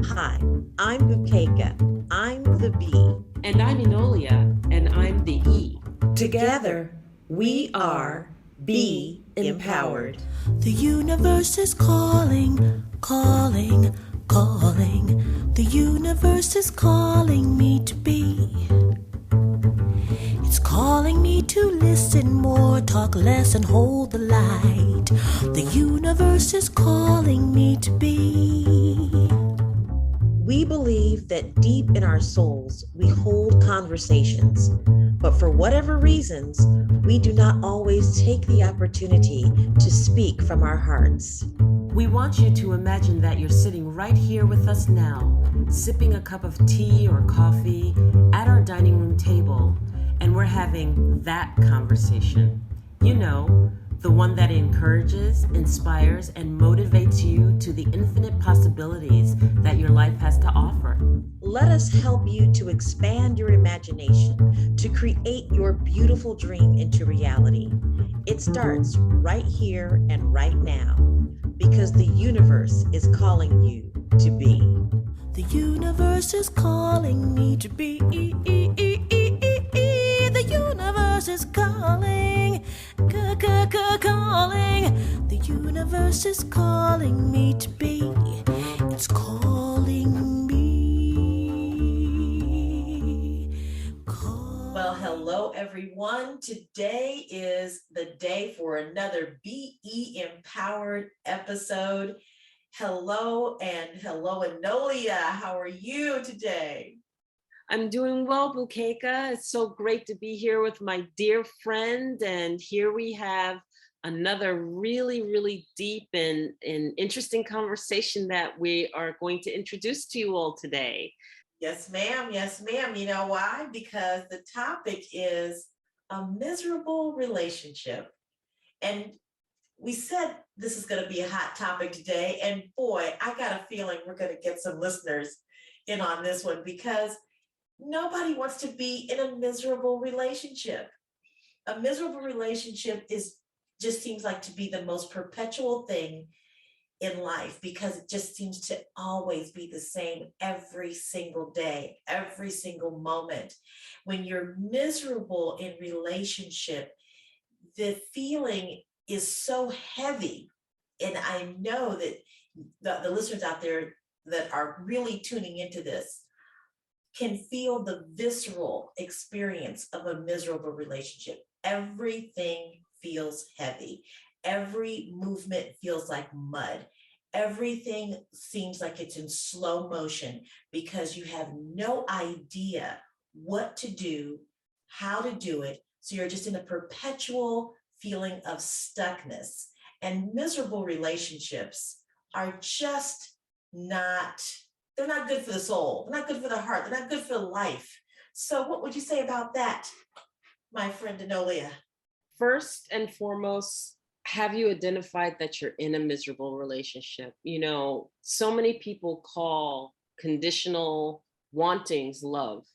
Hi, I'm Bukeka. I'm the B. And I'm Enolia, and I'm the E. Together, we are Be Empowered. The universe is calling, calling, calling. The universe is calling me to be. It's calling me to listen more, talk less, and hold the light. The universe is calling me to be. We believe that deep in our souls, we hold conversations, but for whatever reasons, we do not always take the opportunity to speak from our hearts. We want you to imagine that you're sitting right here with us now, sipping a cup of tea or coffee at our dining room table, and we're having that conversation. You know, the one that encourages, inspires, and motivates you to the infinite possibilities that your life has to offer. Let us help you to expand your imagination, to create your beautiful dream into reality. It starts right here and right now, because the universe is calling you to be. The universe is calling me to be. The universe is calling, calling. The universe is calling me to be. It's calling me. Well, hello, everyone. Today is the day for another BE Empowered episode. Hello, Enolia. How are you today? I'm doing well, Bukeka. It's so great to be here with my dear friend. And here we have another really deep and interesting conversation that we are going to introduce to you all today. Yes, ma'am. Yes, ma'am. You know why? Because the topic is a miserable relationship. And we said this is going to be a hot topic today. And boy, I got a feeling we're going to get some listeners in on this one because nobody wants to be in a miserable relationship. A miserable relationship is just seems like to be the most perpetual thing in life because it just seems to always be the same every single day, every single moment. When you're miserable in relationship, the feeling is so heavy. And I know that the listeners out there that are really tuning into this can feel the visceral experience of a miserable relationship. Everything feels heavy. Every movement feels like mud. Everything seems like it's in slow motion because you have no idea what to do, how to do it. So you're just in a perpetual feeling of stuckness. And miserable relationships are just not, they're not good for the soul. They're not good for the heart. They're not good for life. So what would you say about that, my friend Enolia? First and foremost, have you identified that you're in a miserable relationship? You know, so many people call conditional wantings love.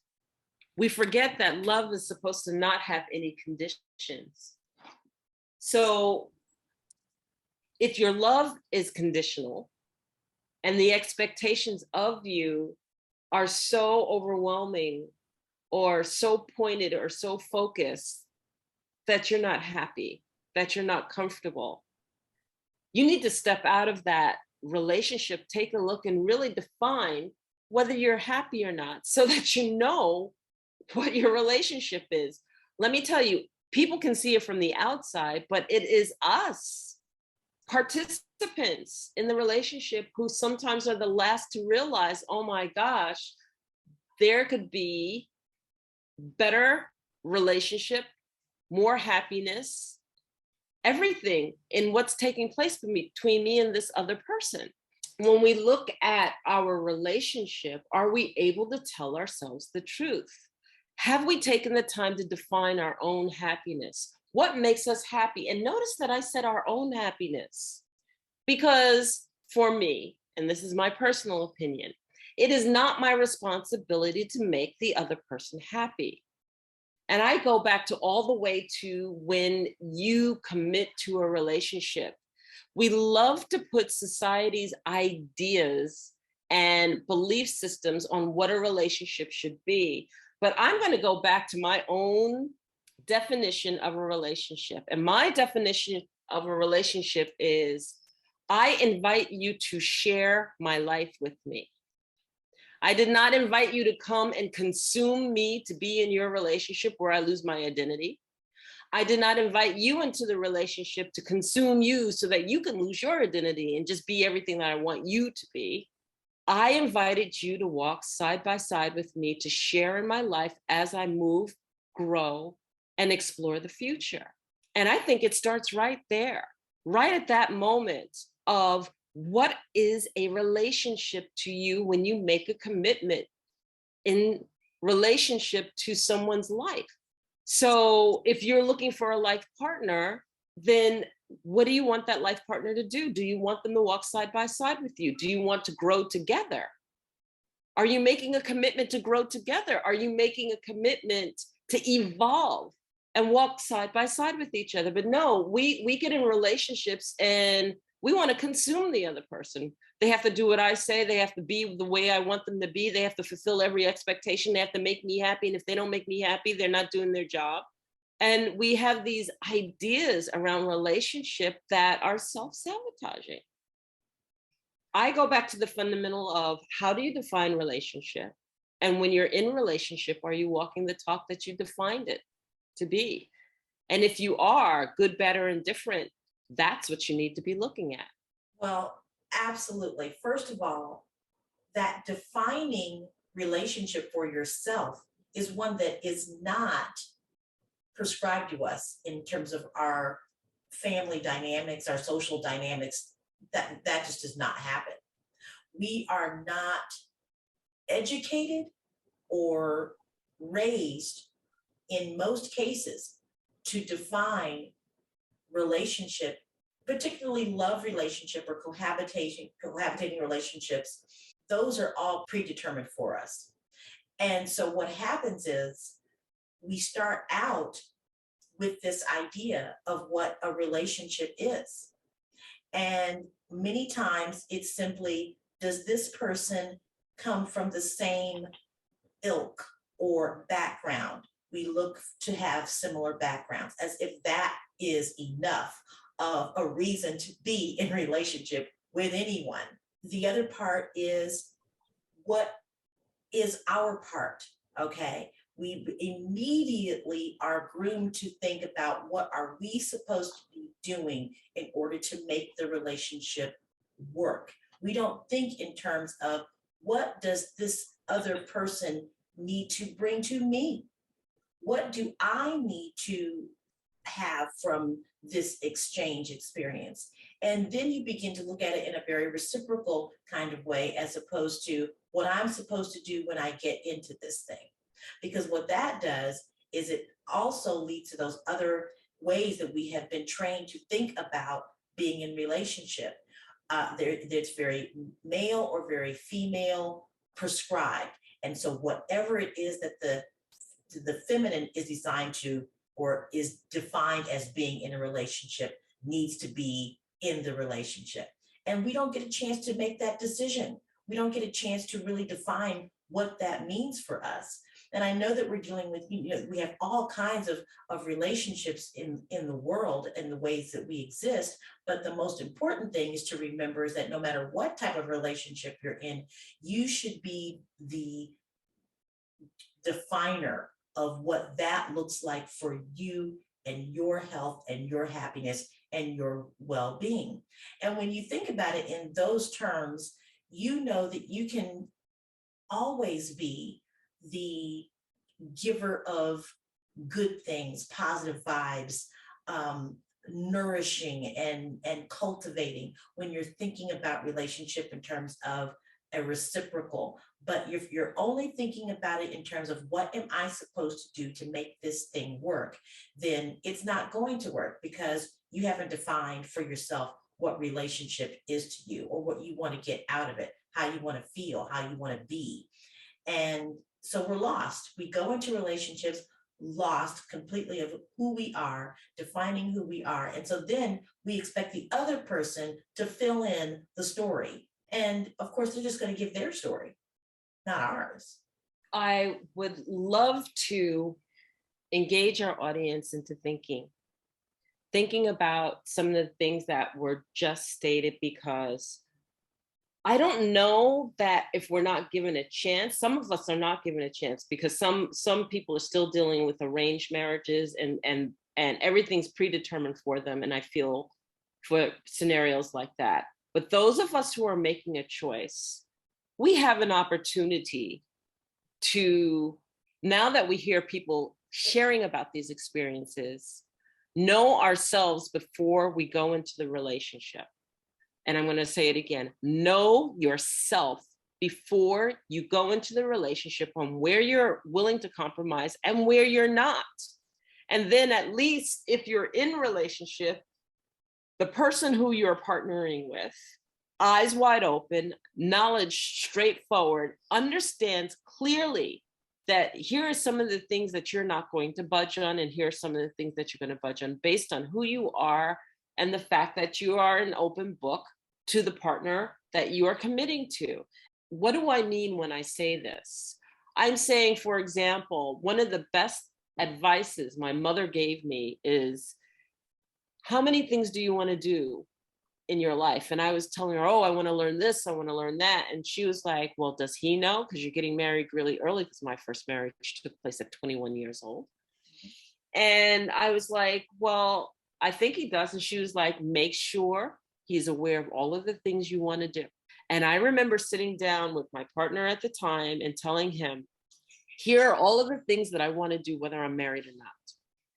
We forget that love is supposed to not have any conditions. So if your love is conditional and the expectations of you are so overwhelming or so pointed or so focused that you're not happy, that you're not comfortable, you need to step out of that relationship, take a look, and really define whether you're happy or not so that you know what your relationship is. Let me tell you, people can see it from the outside, but it is us, participants in the relationship, who sometimes are the last to realize, oh my gosh, there could be better relationship, more happiness, everything in what's taking place between me and this other person. When we look at our relationship, are we able to tell ourselves the truth? Have we taken the time to define our own happiness? What makes us happy? And notice that I said our own happiness, because for me, and this is my personal opinion, it is not my responsibility to make the other person happy. And I go back to all the way to when you commit to a relationship. We love to put society's ideas and belief systems on what a relationship should be. But I'm going to go back to my own definition of a relationship. And my definition of a relationship is I invite you to share my life with me. I did not invite you to come and consume me to be in your relationship where I lose my identity. I did not invite you into the relationship to consume you so that you can lose your identity and just be everything that I want you to be. I invited you to walk side by side with me to share in my life as I move, grow, and explore the future. And I think it starts right there, right at that moment of what is a relationship to you when you make a commitment in relationship to someone's life. So if you're looking for a life partner, then what do you want that life partner to do? Do you want them to walk side by side with you? Do you want to grow together? Are you making a commitment to grow together? Are you making a commitment to evolve and walk side by side with each other? But no, we get in relationships and we want to consume the other person. They have to do what I say. They have to be the way I want them to be. They have to fulfill every expectation. They have to make me happy. And if they don't make me happy, they're not doing their job. And we have these ideas around relationship that are self-sabotaging. I go back to the fundamental of how do you define relationship? And when you're in relationship, are you walking the talk that you defined it to be? And if you are good, bad, or indifferent, that's what you need to be looking at. Well, absolutely. First of all, that defining relationship for yourself is one that is not prescribed to us in terms of our family dynamics, our social dynamics. That just does not happen. We are not educated or raised in most cases to define relationship, particularly love relationship or cohabitating relationships. Those are all predetermined for us. And so what happens is we start out with this idea of what a relationship is. And many times it's simply, does this person come from the same ilk or background? We look to have similar backgrounds, as if that is enough of a reason to be in relationship with anyone. The other part is, what is our part? Okay. We immediately are groomed to think about what are we supposed to be doing in order to make the relationship work. We don't think in terms of what does this other person need to bring to me? What do I need to have from this exchange experience? And then you begin to look at it in a very reciprocal kind of way, as opposed to what I'm supposed to do when I get into this thing. Because what that does is it also leads to those other ways that we have been trained to think about being in relationship. There's very male or very female prescribed. And so whatever it is that the feminine is designed to, or is defined as being in a relationship, needs to be in the relationship. And we don't get a chance to make that decision. We don't get a chance to really define what that means for us. And I know that we're dealing with, we have all kinds of relationships in the world and the ways that we exist. But the most important thing is to remember is that no matter what type of relationship you're in, you should be the definer of what that looks like for you and your health and your happiness and your well-being. And when you think about it in those terms, you know that you can always be the giver of good things, positive vibes, nourishing and cultivating when you're thinking about relationship in terms of a reciprocal. But if you're only thinking about it in terms of what am I supposed to do to make this thing work, then it's not going to work, because you haven't defined for yourself what relationship is to you, or what you want to get out of it, how you want to feel, how you want to be. And so we're lost. We go into relationships lost completely of who we are, defining who we are. And so then we expect the other person to fill in the story. And of course, they're just going to give their story, not ours. I would love to engage our audience into thinking about some of the things that were just stated, because I don't know that if we're not given a chance, some of us are not given a chance, because some people are still dealing with arranged marriages, and everything's predetermined for them. And I feel for scenarios like that. But those of us who are making a choice, we have an opportunity to, now that we hear people sharing about these experiences, know ourselves before we go into the relationship. And I'm going to say it again, know yourself before you go into the relationship, on where you're willing to compromise and where you're not. And then, at least if you're in a relationship, the person who you're partnering with, eyes wide open, knowledge straightforward, understands clearly that here are some of the things that you're not going to budge on, and here are some of the things that you're going to budge on, based on who you are and the fact that you are an open book to the partner that you are committing to. What do I mean when I say this? I'm saying, for example, one of the best advices my mother gave me is, how many things do you want to do in your life? And I was telling her, oh, I want to learn this, I want to learn that. And she was like, well, does he know? Because you're getting married really early, because my first marriage took place at 21 years old. And I was like, well, I think he does. And she was like, make sure he's aware of all of the things you want to do. And I remember sitting down with my partner at the time and telling him, here are all of the things that I want to do, whether I'm married or not.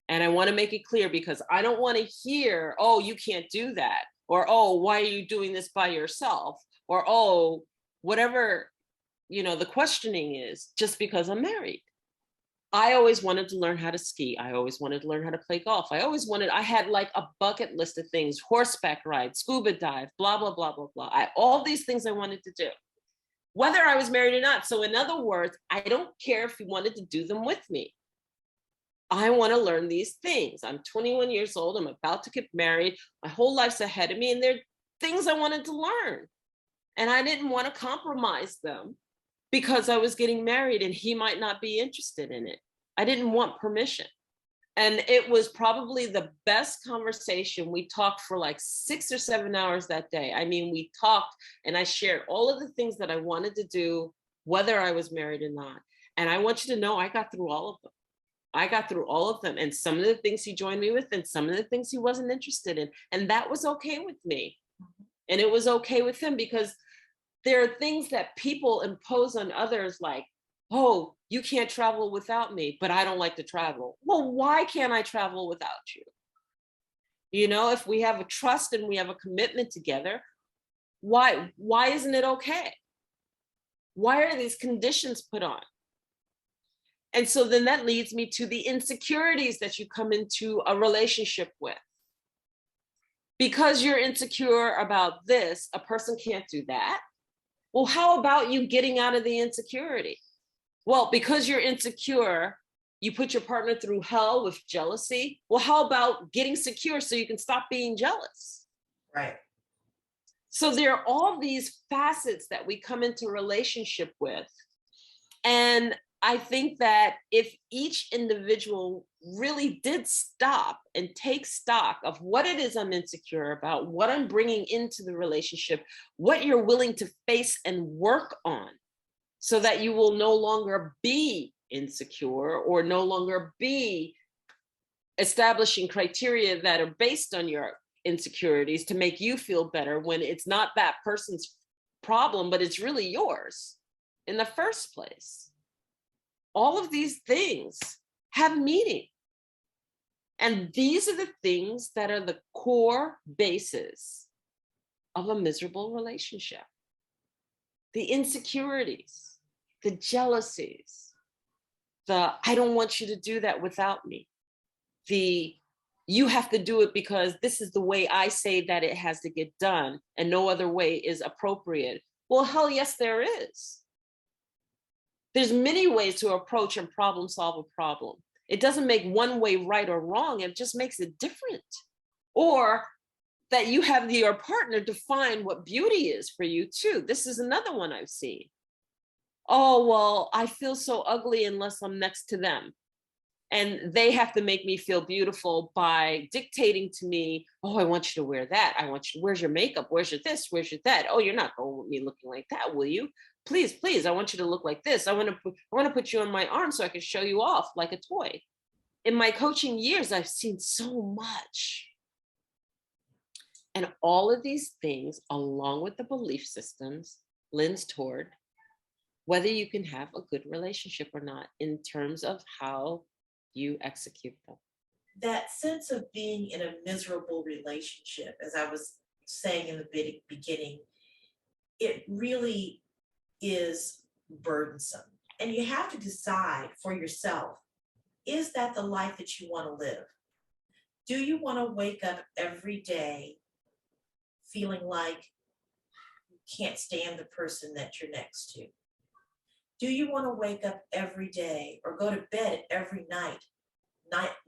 And I want to make it clear, because I don't want to hear, oh, you can't do that. Or, oh, why are you doing this by yourself? Or, oh, whatever, the questioning is, just because I'm married. I always wanted to learn how to ski. I always wanted to learn how to play golf. I had like a bucket list of things: horseback ride, scuba dive, blah, blah, blah, blah, blah. All these things I wanted to do, whether I was married or not. So in other words, I don't care if he wanted to do them with me. I want to learn these things. I'm 21 years old. I'm about to get married. My whole life's ahead of me. And there are things I wanted to learn. And I didn't want to compromise them because I was getting married and he might not be interested in it. I didn't want permission. And it was probably the best conversation. We talked for like 6 or 7 hours that day. I mean, we talked and I shared all of the things that I wanted to do, whether I was married or not. And I want you to know, I got through all of them. And some of the things he joined me with, and some of the things he wasn't interested in. And that was okay with me. And it was okay with him, because there are things that people impose on others, like, oh, you can't travel without me, but I don't like to travel. Well, why can't I travel without you? If we have a trust and we have a commitment together, why isn't it okay? Why are these conditions put on? And so then that leads me to the insecurities that you come into a relationship with. Because you're insecure about this, a person can't do that. Well, how about you getting out of the insecurity? Well, because you're insecure, you put your partner through hell with jealousy. Well, how about getting secure so you can stop being jealous? Right. So there are all these facets that we come into a relationship with. And I think that if each individual really did stop and take stock of what it is I'm insecure about, what I'm bringing into the relationship, what you're willing to face and work on, so that you will no longer be insecure or no longer be establishing criteria that are based on your insecurities to make you feel better, when it's not that person's problem, but it's really yours in the first place. All of these things have meaning. And these are the things that are the core basis of a miserable relationship. The insecurities, the jealousies, the I don't want you to do that without me, the you have to do it because this is the way I say that it has to get done and no other way is appropriate. Well, hell yes, there is. There's many ways to approach and problem solve a problem. It doesn't make one way right or wrong. It just makes it different. Or that you have your partner define what beauty is for you too. This is another one I've seen. Oh, well, I feel so ugly unless I'm next to them. And they have to make me feel beautiful by dictating to me, oh, I want you to wear that. I want you to, where's your makeup? Where's your this? Where's your that? Oh, you're not going with me looking like that, will you? Please, please, I want you to look like this. I want to put you on my arm so I can show you off like a toy. In my coaching years, I've seen so much. And all of these things, along with the belief systems, lends toward whether you can have a good relationship or not in terms of how you execute them. That sense of being in a miserable relationship, as I was saying in the beginning, it really is burdensome. And you have to decide for yourself, is that the life that you want to live? Do you want to wake up every day feeling like you can't stand the person that you're next to? Do you want to wake up every day or go to bed every night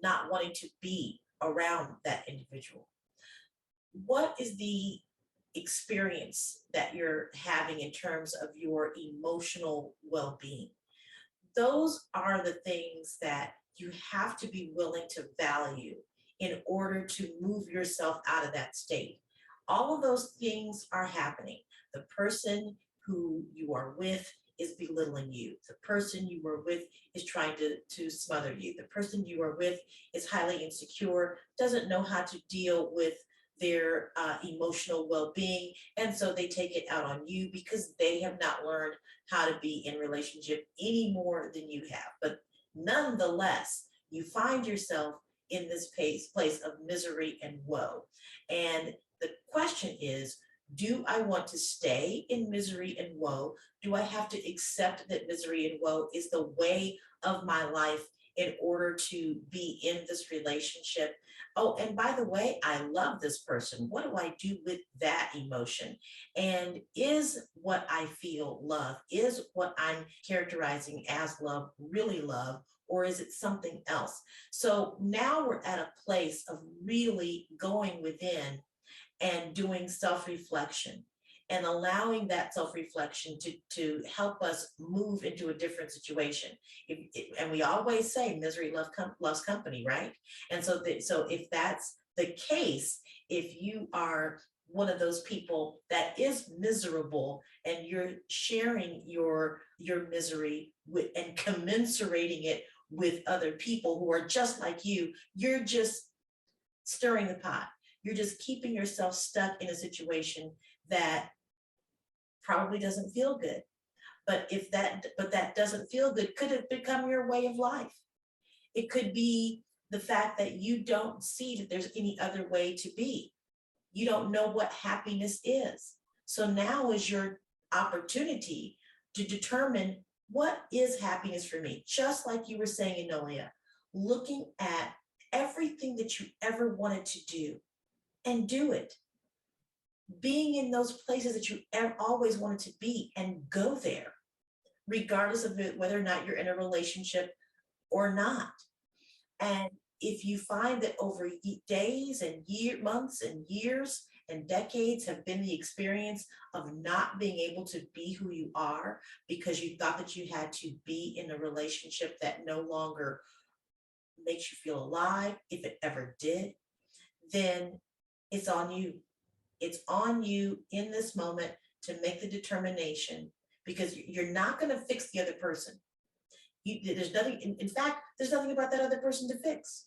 not wanting to be around that individual? What is the experience that you're having in terms of your emotional well-being? Those are the things that you have to be willing to value in order to move yourself out of that state. All of those things are happening. The person who you are with is belittling you. The person you were with is trying to smother you. The person you are with is highly insecure, doesn't know how to deal with their emotional well-being, and so they take it out on you because they have not learned how to be in relationship any more than you have. But nonetheless, you find yourself in this place of misery and woe. And the question is, do I want to stay in misery and woe? Do I have to accept that misery and woe is the way of my life in order to be in this relationship? Oh, and by the way, I love this person. What do I do with that emotion? And is what I feel love? Is what I'm characterizing as love really love? Or is it something else? So now we're at a place of really going within and doing self-reflection and allowing that self-reflection to help us move into a different situation. And we always say misery loves company, right? And so if that's the case, if you are one of those people that is miserable and you're sharing your misery with and commensurating it with other people who are just like you, you're just stirring the pot. You're just keeping yourself stuck in a situation that probably doesn't feel good. But that doesn't feel good, could it become your way of life? It could be the fact that you don't see that there's any other way to be. You don't know what happiness is. So now is your opportunity to determine what is happiness for me. Just like you were saying, Enolia, looking at everything that you ever wanted to do and do it. Being in those places that you always wanted to be and go there, regardless of whether or not you're in a relationship or not. And if you find that over days and months and years and decades have been the experience of not being able to be who you are because you thought that you had to be in a relationship that no longer makes you feel alive, if it ever did, then it's on you. It's on you in this moment to make the determination, because you're not going to fix the other person. There's nothing, in fact, there's nothing about that other person to fix.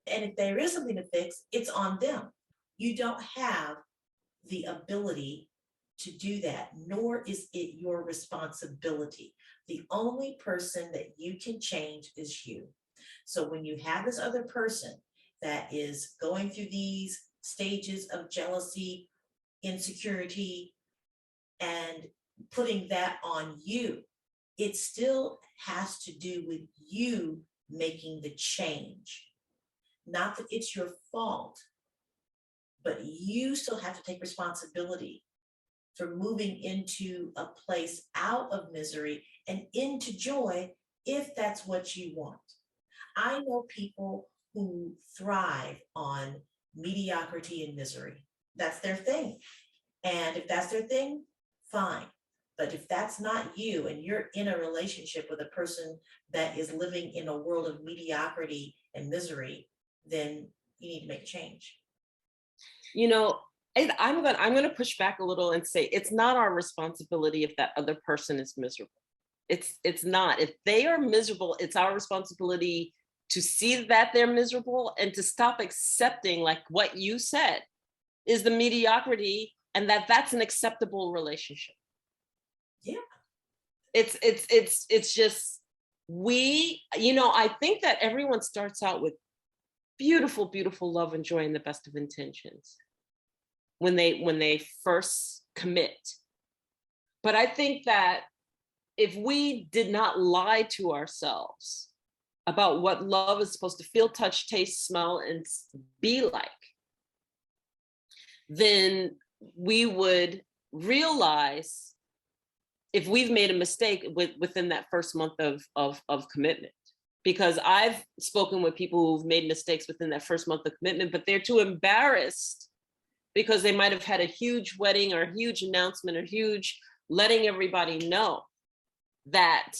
And if there is something to fix, it's on them. You don't have the ability to do that, nor is it your responsibility. The only person that you can change is you. So when you have this other person that is going through these stages of jealousy, insecurity, and putting that on you, it still has to do with you making the change. Not that it's your fault, but you still have to take responsibility for moving into a place out of misery and into joy, if that's what you want. I know people who thrive on mediocrity and misery. that's their thing. And if that's their thing, fine. But if that's not you and you're in a relationship with a person that is living in a world of mediocrity and misery, then you need to make a change. You know, I'm gonna push back a little and say it's not our responsibility if that other person is miserable. It's not. If they are miserable, it's our responsibility to see that they're miserable and to stop accepting, like what you said, is the mediocrity, and that's an acceptable relationship. Yeah. It's just I think that everyone starts out with beautiful, beautiful love and joy and the best of intentions when they first commit. But I think that if we did not lie to ourselves about what love is supposed to feel, touch, taste, smell, and be like, then we would realize if we've made a mistake within that first month of commitment. Because I've spoken with people who've made mistakes within that first month of commitment, but they're too embarrassed because they might have had a huge wedding or a huge announcement or huge letting everybody know that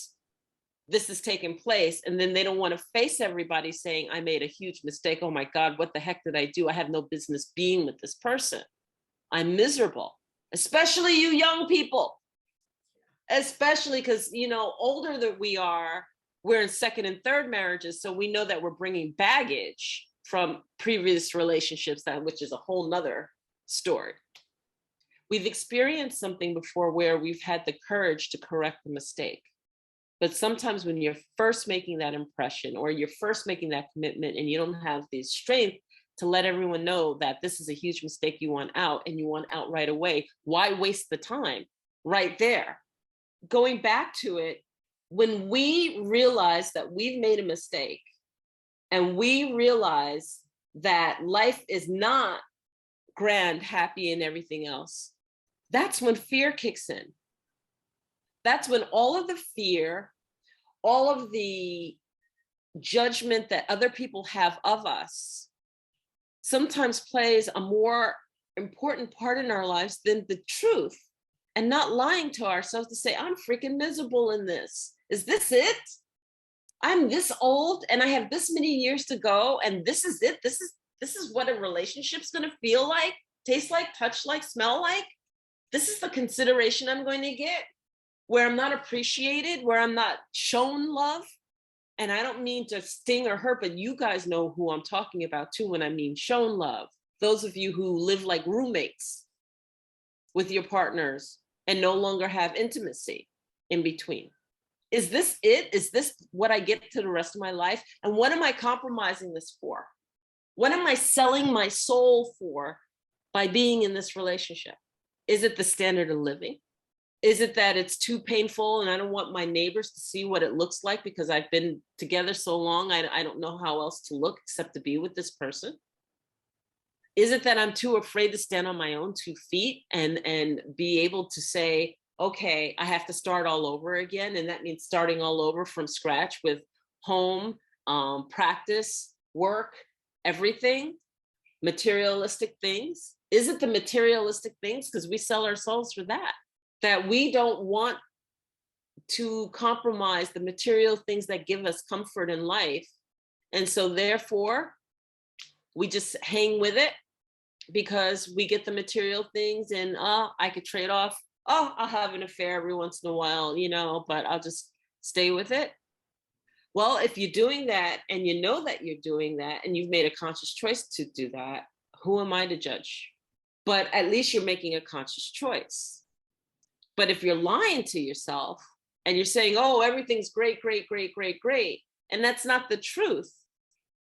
this is taking place. And then they don't want to face everybody saying, I made a huge mistake. Oh my God, what the heck did I do? I have no business being with this person. I'm miserable, especially you young people. Especially because, older that we are, we're in second and third marriages. So we know that we're bringing baggage from previous relationships, which is a whole nother story. We've experienced something before where we've had the courage to correct the mistake. But sometimes when you're first making that impression or you're first making that commitment and you don't have the strength to let everyone know that this is a huge mistake you want out and you want out right away, why waste the time right there? Going back to it, when we realize that we've made a mistake and we realize that life is not grand, happy, and everything else, that's when fear kicks in. That's when all of the fear, all of the judgment that other people have of us sometimes plays a more important part in our lives than the truth. And not lying to ourselves to say, I'm freaking miserable in this. Is this it? I'm this old and I have this many years to go. And this is it. This is what a relationship's going to feel like, taste like, touch like, smell like. This is the consideration I'm going to get, where I'm not appreciated, where I'm not shown love. And I don't mean to sting or hurt, but you guys know who I'm talking about too when I mean shown love. Those of you who live like roommates with your partners and no longer have intimacy in between. Is this it? Is this what I get to the rest of my life? And what am I compromising this for? What am I selling my soul for by being in this relationship? Is it the standard of living? Is it that it's too painful and I don't want my neighbors to see what it looks like because I've been together so long, I don't know how else to look except to be with this person? Is it that I'm too afraid to stand on my own 2 feet and be able to say, okay, I have to start all over again? And that means starting all over from scratch with home, practice, work, everything, materialistic things. Is it the materialistic things? Because we sell ourselves for that we don't want to compromise the material things that give us comfort in life. And so therefore, we just hang with it because we get the material things and I could trade off. I'll have an affair every once in a while, but I'll just stay with it. Well, if you're doing that and you know that you're doing that and you've made a conscious choice to do that, who am I to judge? But at least you're making a conscious choice. But if you're lying to yourself and you're saying, oh, everything's great, great, great, great, great, and that's not the truth,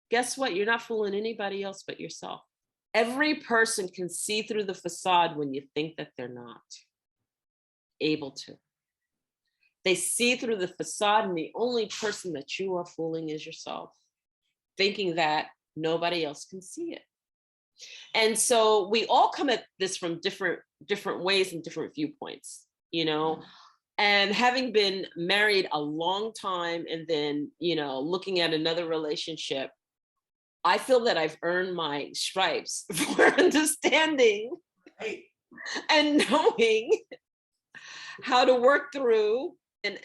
guess what? You're not fooling anybody else but yourself. Every person can see through the facade when you think that they're not able to. They see through the facade, and the only person that you are fooling is yourself, thinking that nobody else can see it. And so we all come at this from different ways and different viewpoints, and having been married a long time and then, looking at another relationship, I feel that I've earned my stripes for understanding Right. and knowing how to work through and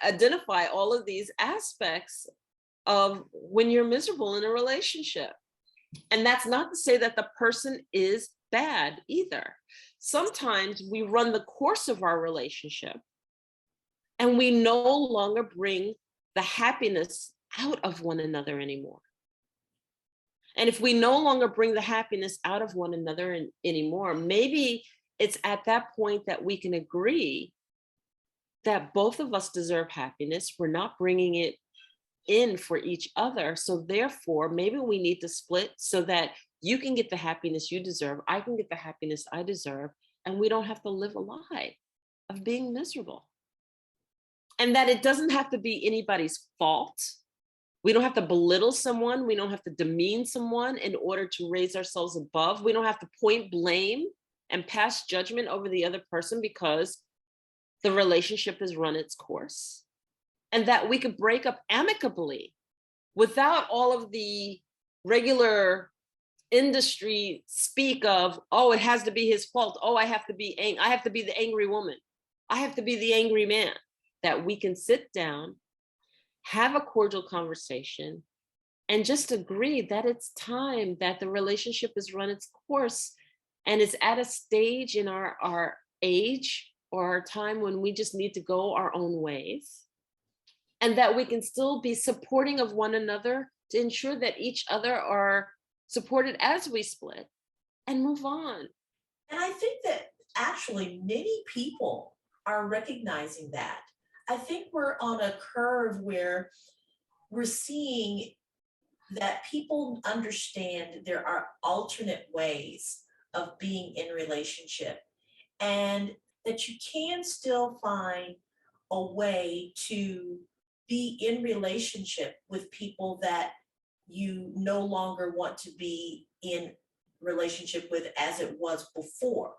identify all of these aspects of when you're miserable in a relationship. And that's not to say that the person is bad either. Sometimes we run the course of our relationship and we no longer bring the happiness out of one another anymore. And if we no longer bring the happiness out of one another anymore, maybe it's at that point that we can agree that both of us deserve happiness. We're not bringing it in for each other. So therefore, maybe we need to split so that you can get the happiness you deserve, I can get the happiness I deserve, and we don't have to live a lie of being miserable. And that it doesn't have to be anybody's fault. We don't have to belittle someone. We don't have to demean someone in order to raise ourselves above. We don't have to point blame and pass judgment over the other person because the relationship has run its course. And that we could break up amicably without all of the regular industry speak of, oh, it has to be his fault. Oh, I have to be the angry woman. I have to be the angry man. That we can sit down, have a cordial conversation, and just agree that it's time that the relationship has run its course and it's at a stage in our age or our time when we just need to go our own ways. And that we can still be supporting of one another to ensure that each other are supported as we split and move on. And I think that actually many people are recognizing that. I think we're on a curve where we're seeing that people understand there are alternate ways of being in relationship and that you can still find a way to be in relationship with people that you no longer want to be in relationship with as it was before.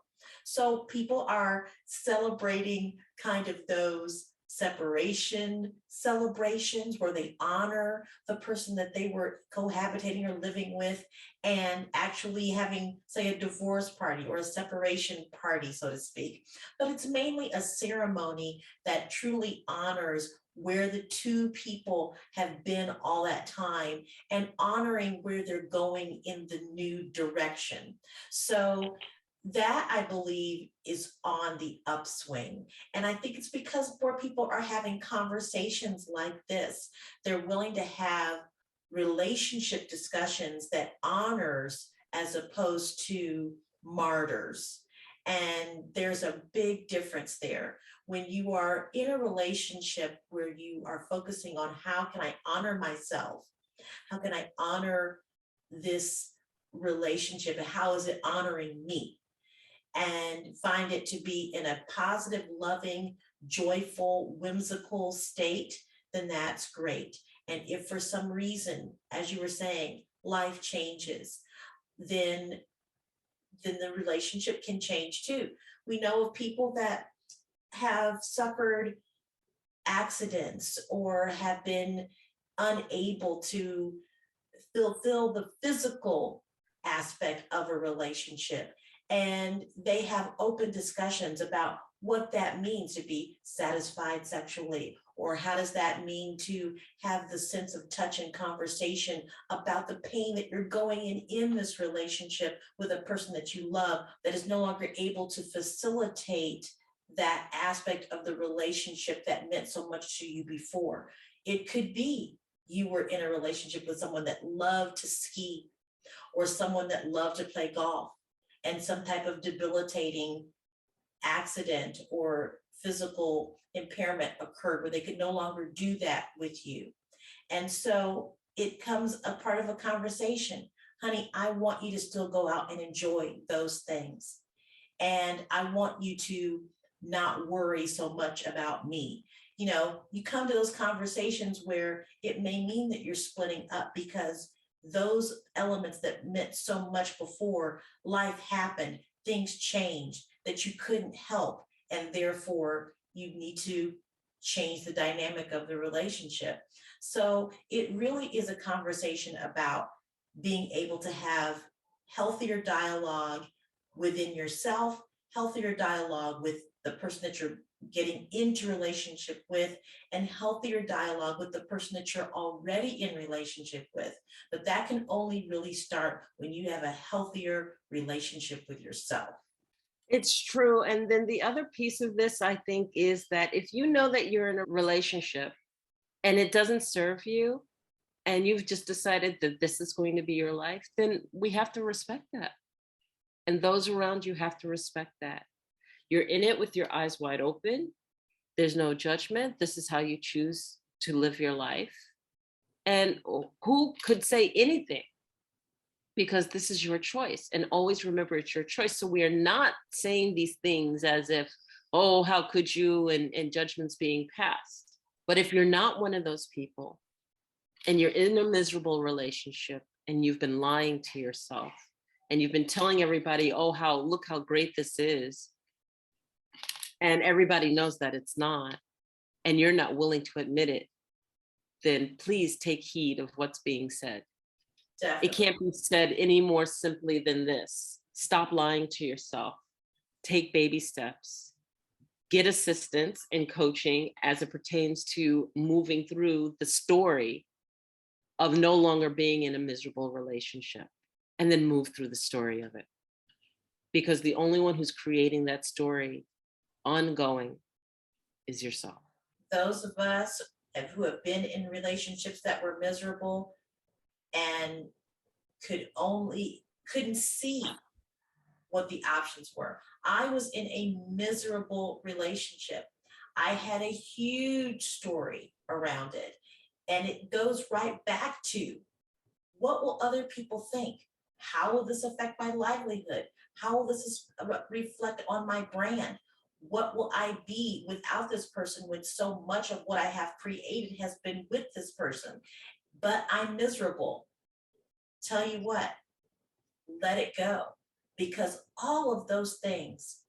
So people are celebrating kind of those separation celebrations where they honor the person that they were cohabitating or living with and actually having, say, a divorce party or a separation party, so to speak. But it's mainly a ceremony that truly honors where the two people have been all that time and honoring where they're going in the new direction. So that I believe is on the upswing. And I think it's because more people are having conversations like this. They're willing to have relationship discussions that honors as opposed to martyrs. And there's a big difference there. When you are in a relationship where you are focusing on how can I honor myself? How can I honor this relationship? And how is it honoring me? And find it to be in a positive, loving, joyful, whimsical state, then that's great. And if for some reason, as you were saying, life changes, then the relationship can change too. We know of people that have suffered accidents or have been unable to fulfill the physical aspect of a relationship. And they have open discussions about what that means to be satisfied sexually, or how does that mean to have the sense of touch and conversation about the pain that you're going in this relationship with a person that you love that is no longer able to facilitate that aspect of the relationship that meant so much to you before. It could be you were in a relationship with someone that loved to ski or someone that loved to play golf, and some type of debilitating accident or physical impairment occurred where they could no longer do that with you. And so it comes a part of a conversation. Honey, I want you to still go out and enjoy those things. And I want you to not worry so much about me. You know, you come to those conversations where it may mean that you're splitting up because those elements that meant so much before, life happened, things changed that you couldn't help, and therefore you need to change the dynamic of the relationship. So it really is a conversation about being able to have healthier dialogue, within yourself, healthier dialogue with the person that you're getting into relationship with, and healthier dialogue with the person that you're already in relationship with. But that can only really start when you have a healthier relationship with yourself. It's true. And then the other piece of this, I think, is that if you know that you're in a relationship and it doesn't serve you, and you've just decided that this is going to be your life, then we have to respect that. And those around you have to respect that. You're in it with your eyes wide open. There's no judgment. This is how you choose to live your life. And who could say anything? Because this is your choice. And always remember, it's your choice. So we are not saying these things as if, oh, how could you, and judgments being passed. But if you're not one of those people and you're in a miserable relationship and you've been lying to yourself and you've been telling everybody, oh, look how great this is, and everybody knows that it's not, and you're not willing to admit it, then please take heed of what's being said. Definitely. It can't be said any more simply than this. Stop lying to yourself. Take baby steps. Get assistance and coaching as it pertains to moving through the story of no longer being in a miserable relationship, and then move through the story of it. Because the only one who's creating that story ongoing is yourself. Those of us who have been in relationships that were miserable and couldn't see what the options were. I was in a miserable relationship. I had a huge story around it. And it goes right back to, what will other people think? How will this affect my livelihood? How will this reflect on my brand? What will I be without this person, when so much of what I have created has been with this person? But I'm miserable. Tell you what, let it go, because all of those things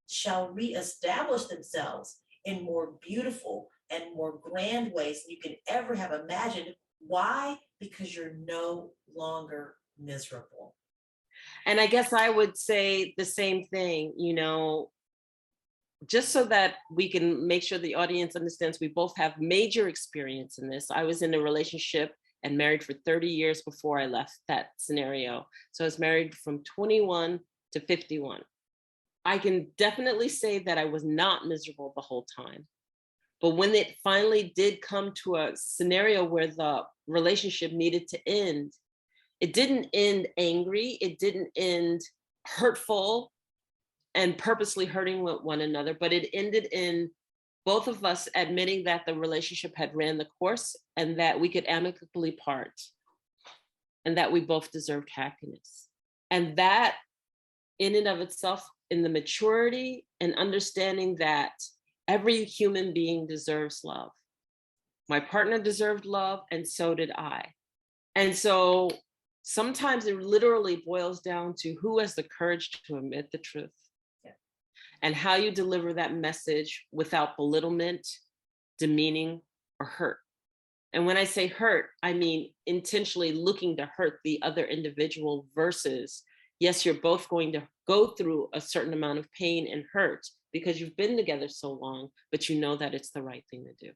shall reestablish themselves in more beautiful and more grand ways than you can ever have imagined. Why? Because you're no longer miserable. And I guess I would say the same thing, just so that we can make sure the audience understands, we both have major experience in this. I was in a relationship and married for 30 years before I left that scenario. So I was married from 21 to 51. I can definitely say that I was not miserable the whole time. But when it finally did come to a scenario where the relationship needed to end, it didn't end angry, it didn't end hurtful and purposely hurting one another, but it ended in both of us admitting that the relationship had ran the course and that we could amicably part and that we both deserved happiness. And that in and of itself, in the maturity and understanding that every human being deserves love. My partner deserved love, and so did I. And so sometimes it literally boils down to who has the courage to admit the truth. And how you deliver that message without belittlement, demeaning, or hurt. And when I say hurt, I mean intentionally looking to hurt the other individual versus, yes, you're both going to go through a certain amount of pain and hurt because you've been together so long, but you know that it's the right thing to do.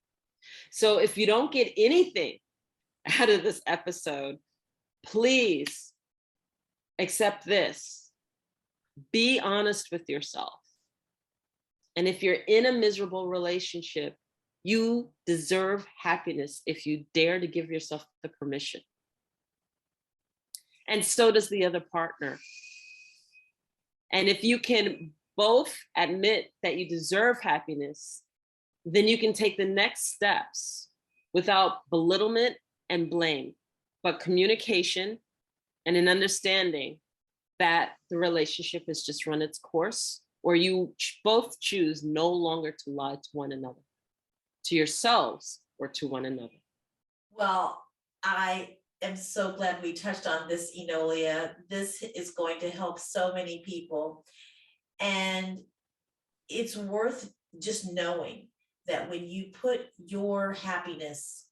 So if you don't get anything out of this episode, please accept this. Be honest with yourself. And if you're in a miserable relationship, you deserve happiness if you dare to give yourself the permission. And so does the other partner. And if you can both admit that you deserve happiness, then you can take the next steps without belittlement and blame, but communication and an understanding that the relationship has just run its course, or you both choose no longer to lie to one another, to yourselves or to one another. Well, I am so glad we touched on this, Enolia. This is going to help so many people. And it's worth just knowing that when you put your happiness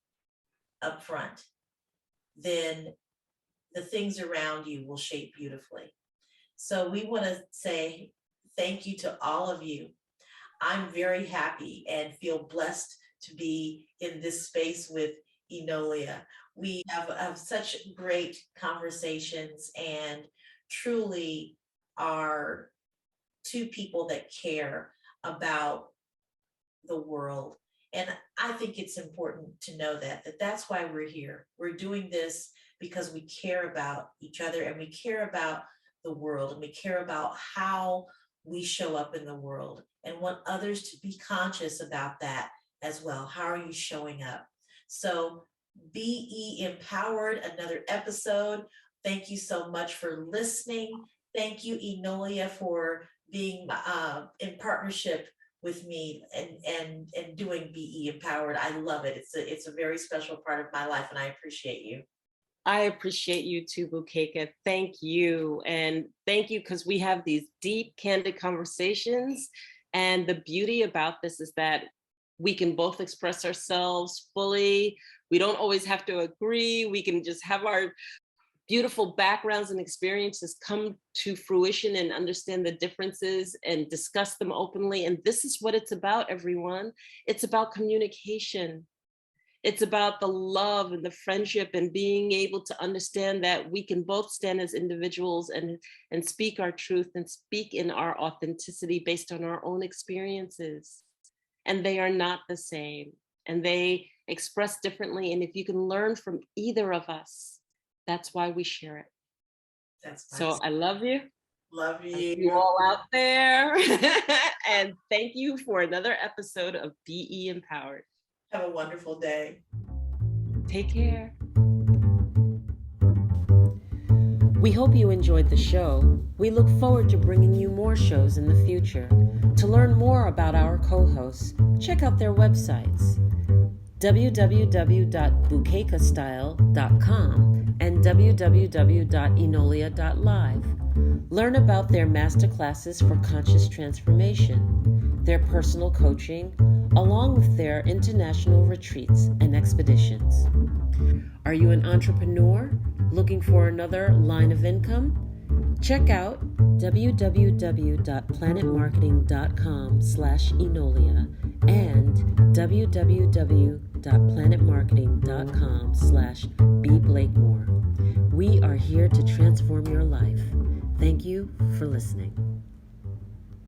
up front, then the things around you will shape beautifully. So we want to say thank you to all of you. I'm very happy and feel blessed to be in this space with Enolia. We have such great conversations and truly are two people that care about the world. And I think it's important to know that that's why we're here. We're doing this because we care about each other and we care about the world and we care about how we show up in the world and want others to be conscious about that as well. How are you showing up? So be empowered, another episode. Thank you so much for listening. Thank you, Enolia, for being in partnership with me and doing Be Empowered. I love it. It's a very special part of my life, and I appreciate you. I appreciate you too, Bukeka. Thank you. And thank you because we have these deep, candid conversations. And the beauty about this is that we can both express ourselves fully. We don't always have to agree. We can just have our beautiful backgrounds and experiences come to fruition and understand the differences and discuss them openly. And this is what it's about, everyone. It's about communication. It's about the love and the friendship and being able to understand that we can both stand as individuals and speak our truth and speak in our authenticity based on our own experiences. And they are not the same and they express differently. And if you can learn from either of us, that's why we share it. That's nice. So I love you. Love you. You all out there. And thank you for another episode of Be Empowered. Have a wonderful day. Take care. We hope you enjoyed the show. We look forward to bringing you more shows in the future. To learn more about our co-hosts, check out their websites, www.bukekastyle.com and www.enolia.live. Learn about their masterclasses for conscious transformation, their personal coaching, along with their international retreats and expeditions. Are you an entrepreneur looking for another line of income? Check out www.planetmarketing.com/Enolia and www.planetmarketing.com/bblakemore. We are here to transform your life. Thank you for listening.